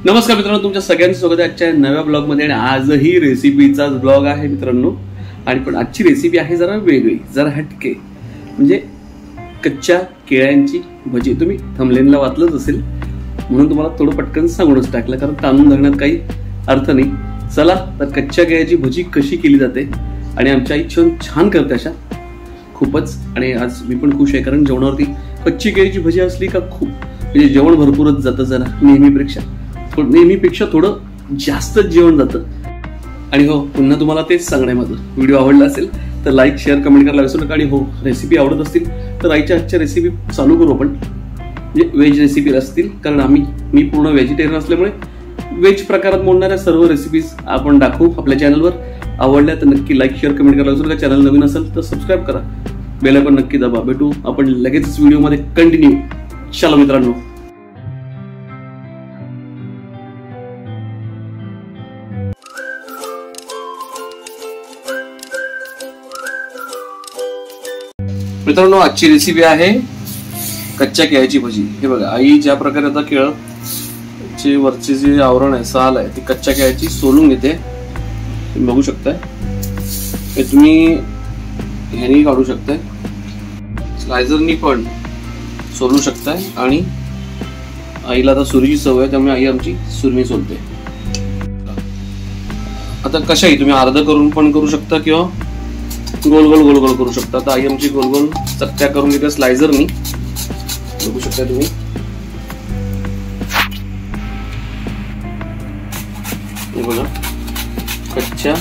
नमस्कार मित्रांनो, तुमच्या सगळ्यांचं स्वागत आहे आजच्या नव्या ब्लॉगमध्ये. आणि आजही रेसिपीचाच ब्लॉग आहे मित्रांनो. आणि पण आजची रेसिपी आहे जरा वेगळी, जरा हटके, म्हणजे कच्च्या केळ्यांची भजी. तुम्ही थंबनेलला वाचलंच असेल म्हणून तुम्हाला थोडं पटकन सांगूनच टाकलं, कारण ताणून धरण्यात काही अर्थ नाही. चला तर कच्च्या केळ्याची भजी कशी केली जाते आणि आमच्या आई छान करते अशा खूपच. आणि आज मी पण खुश आहे, कारण जेवणावरती कच्ची केळीची भजी असली का खूप म्हणजे जेवण भरपूरच जातं. जरा नेहमीपेक्षा थोडं जास्तच जेवण जातं. आणि हो, पुन्हा तुम्हाला तेच सांगणं आहे माझं, व्हिडिओ आवडला असेल तर लाईक शेअर कमेंट करायला विसरू नका. आणि हो, रेसिपी आवडत असतील तर आईच्या आजच्या रेसिपी चालू करू आपण, म्हणजे व्हेज रेसिपी असतील, कारण मी पूर्ण व्हेजिटेरियन असल्यामुळे व्हेज प्रकारात मोडणाऱ्या सर्व रेसिपीज आपण दाखवू आपल्या चॅनलवर. आवडल्या तर नक्की लाईक शेअर कमेंट करायला विसरू नका. चॅनल नवीन असेल तर सबस्क्राईब करा, बेल आयकॉन नक्की दाबा. भेटू आपण लगेच व्हिडिओमध्ये कंटिन्यू. चला मित्रांनो, मित्रांनो आजची रेसिपी आहे कच्च्या केळ्याची भजी. हे बघा, आई ज्या प्रकारे आता केळचे वरचे जे आवरण आहे, साल आहे, ती कच्च्या केळ्याची सोलून घेते. तुम्ही बघू शकताय, हे तुम्ही ह्यानी काढू शकताय, स्लायझरनी पण सोलू शकताय. आणि आईला आता सुरीची सवय आहे, त्यामुळे आई आमची सुरणी सोलते. आता कशाही तुम्ही अर्ध करून पण करू शकता किंवा गोल गोल करू शकता. तर आई आमची गोल गोल चकत्या करून घेते स्लायझरनी, बघू शकता तुम्ही. बघा, कच्च्या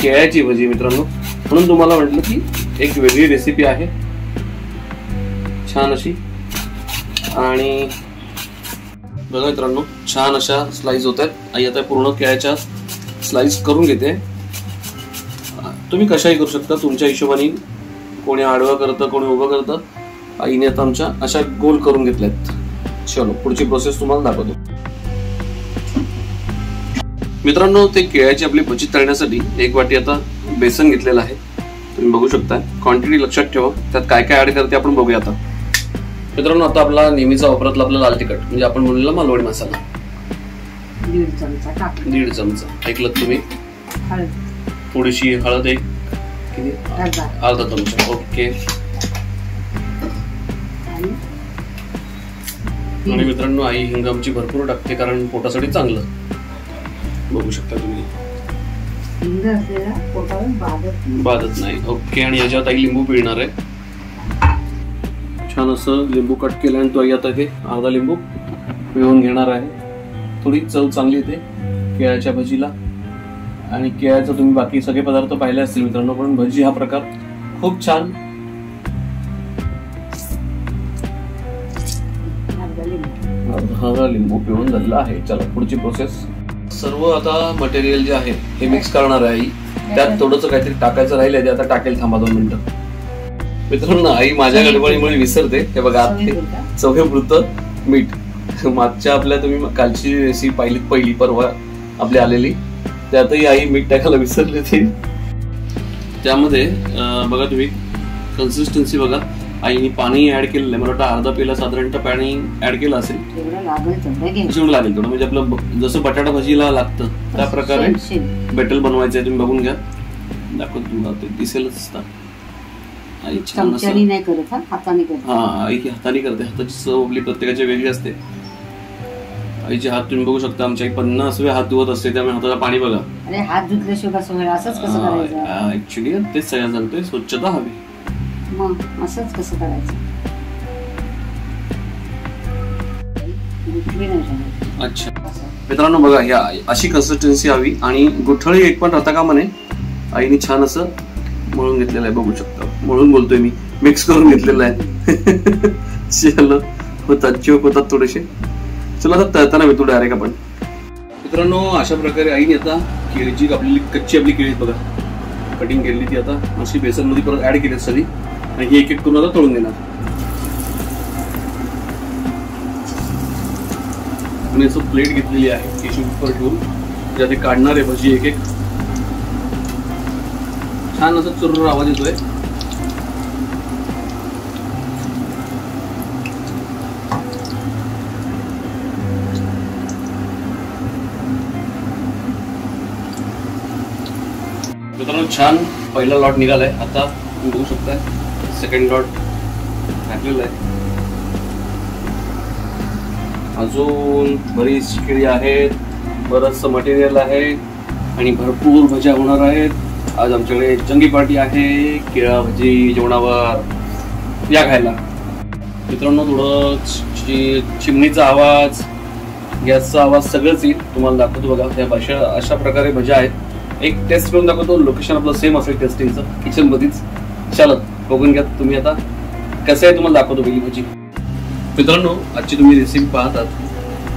केळ्याची भजी मित्रांनो, म्हणून तुम्हाला म्हटलं की एक वेगळी रेसिपी आहे छान अशी. आणि बघा मित्रांनो, छान अशा स्लाइस होत आहेत. आई आता पूर्ण केळ्याच्या स्लाइस करून घेते. तुम्ही कशाही करू शकता तुमच्या हिशोबाने, कोणी आडवा करतं, कोणी उभं करतं. आईने आता आमच्या अशा गोल करून घेतल्यात. चलो पुढची प्रोसेस तुम्हाला दाखवतो. मित्रांनो, ते केळ्याची आपली भजी तळण्यासाठी एक वाटी आता बेसन घेतलेलं आहे. तुम्ही बघू शकता, क्वांटिटी लक्षात ठेवा, त्यात काय काय ऍड करते आपण बघूया आता. मित्रांनो, आता आपला नेहमीचा वापरातला आपला लाल तिखट, म्हणजे आपण म्हणलेला मालवणी मसाला 1.5 चमचा. ऐकलं तुम्ही. थोडीशी हळद, एक अर्धा चमचा. ओके. आणि मित्रांनो, आई हिंग आमची भरपूर टाकते, कारण पोटासाठी चांगलं. बघू शकता तुम्ही, बाधत नाही. ओके. आणि याच्यात आई लिंबू पिळणार आहे. छान असं लिंबू कट केलं आणि तो आई आता इथे अर्धा लिंबू पिळून घेणार आहे. थोडी चव चांगली येते केळ्याच्या भजीला. आणि केळ्याचं तुम्ही बाकी सगळे पदार्थ पाहिले असतील मित्रांनो, पण भजी हा प्रकार खूप छान. अर्धा लिंबू पिळून झालेला आहे. चला पुढची प्रोसेस. सर्व आता मटेरियल जे आहे हे मिक्स करणार आहे आई. त्यात थोडंसं काहीतरी टाकायचं राहिलंय, ते आता टाकेल. थांबा 2 मिनिटं. मित्रांनो, आई माझ्या गडबडीमुळे विसरते. हे बघा, चवीपुरतं मीठ. मागच्या आपल्या तुम्ही कालची रेसिपी पाहिली, पहिली परवा आपली आलेली, त्यातही आई मीठ टाकायला विसरले. ते त्यामध्ये बघा तुम्ही कन्सिस्टन्सी बघा, आईने पाणी ऍड केलेलं आहे. मला वाटतं अर्धा पेला साधारणतः पाणी ऍड केलं असेल, जेवढं लागेल थोडं. म्हणजे आपलं जसं बटाटा भजीला लागतं त्या प्रकारे बेटल बनवायचं आहे. तुम्ही बघून घ्या, दाखवतो तुम्हाला, ते दिसेलच. आई छान असं, हा आई हाताने करते. हाताची चव आपली प्रत्येकाची वेगळी असते. आईचे हात तुम्ही बघू शकता, आमच्या 50 हात धुवत असते, त्यामुळे हाताला पाणी बघा. हात धुतल्याशिवाय असंच कसं करायचं? ऍक्च्युली तेच सगळ्या सांगतोय, स्वच्छता हवी. मग असंच कसं करायचं? अच्छा मित्रांनो, बघा, ह्या अशी कन्सिस्टन्सी हवी. आणि गुठळी एक पण राहता कामा नये. आईने छान असं मळून घेतलेलं आहे, बघू शकता. मळून बोलतोय मी, मिक्स करून घेतलेलं आहे. चलो, होतात थोडेसे. चला आता तळताना भेटू डायरेक्ट आपण. मित्रांनो, अशा प्रकारे आईने आता केळीची कच्ची आपली केळी बघा कटिंग केलेली, ती आता अशी बेसन मध्ये परत ऍड केली सगळी. आणि ही एक एक करून आता तळून देणार. आणि असं प्लेट घेतलेली आहे टिश्यू पेपर ठेवून, ज्यात काढणार आहे भजी एक एक. छान असं चुर्र आवाज येतोय. मित्रांनो छान पहिला लॉट निघालाय. आता तुम्ही बघू शकता सेकंड लॉट घातलेला आहे. अजून बरीच केळी आहेत, बरंचसं मटेरियल आहे आणि भरपूर भज्या होणार आहेत. आज आमच्याकडे जंगी पार्टी आहे. केळा भजी जेवणावर या खायला. मित्रांनो थोडं चिमणीचा आवाज, गॅसचा आवाज सगळंच येईल, तुम्हाला दाखवतो बघा. त्या भाषा अशा प्रकारे भज्या आहेत. एक टेस्ट करून दाखवतो. लोकेशन आपलं सेम असेल टेस्टिंगचं, किचन मध्येच. चालत बघून घ्या तुम्ही. आता कसं आहे तुम्हाला दाखवतो पहिली भजी. मित्रांनो आजची तुम्ही रेसिपी पाहतात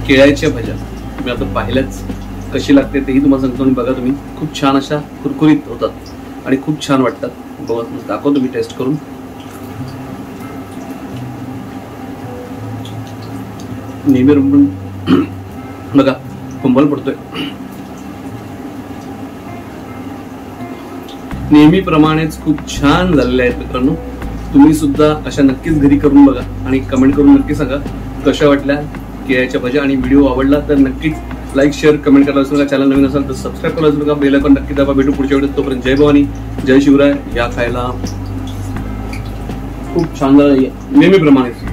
केळ्याच्या भज्या. तुम्ही आता पाहिल्याच कशी लागते तेही तुम्हाला सांगतो. आणि बघा तुम्ही, खूप छान अशा कुरकुरीत होतात आणि खूप छान वाटतात. बघा दाखवतो तुम्ही टेस्ट करून. नेहमी रुंबून बघा कुंभल पडतोय. नेहमीप्रमाणेच खूप छान झालेले आहेत मित्रांनो. तुम्ही सुद्धा अशा नक्कीच घरी करून बघा आणि कमेंट करून नक्की सांगा कशा वाटल्या केळ्याच्या भज्या. आणि व्हिडिओ आवडला तर नक्कीच लाईक शेअर कमेंट करायला विसरू नका. चॅनल नवीन असेल तर सबस्क्राईब करायला विसरू नका. बेल आयकॉन नक्की दाबा. भेटू पुढच्या व्हिडिओत. तोपर्यंत जय भवानी, जय शिवराय. या खायला खूप छान झालं नेहमीप्रमाणे.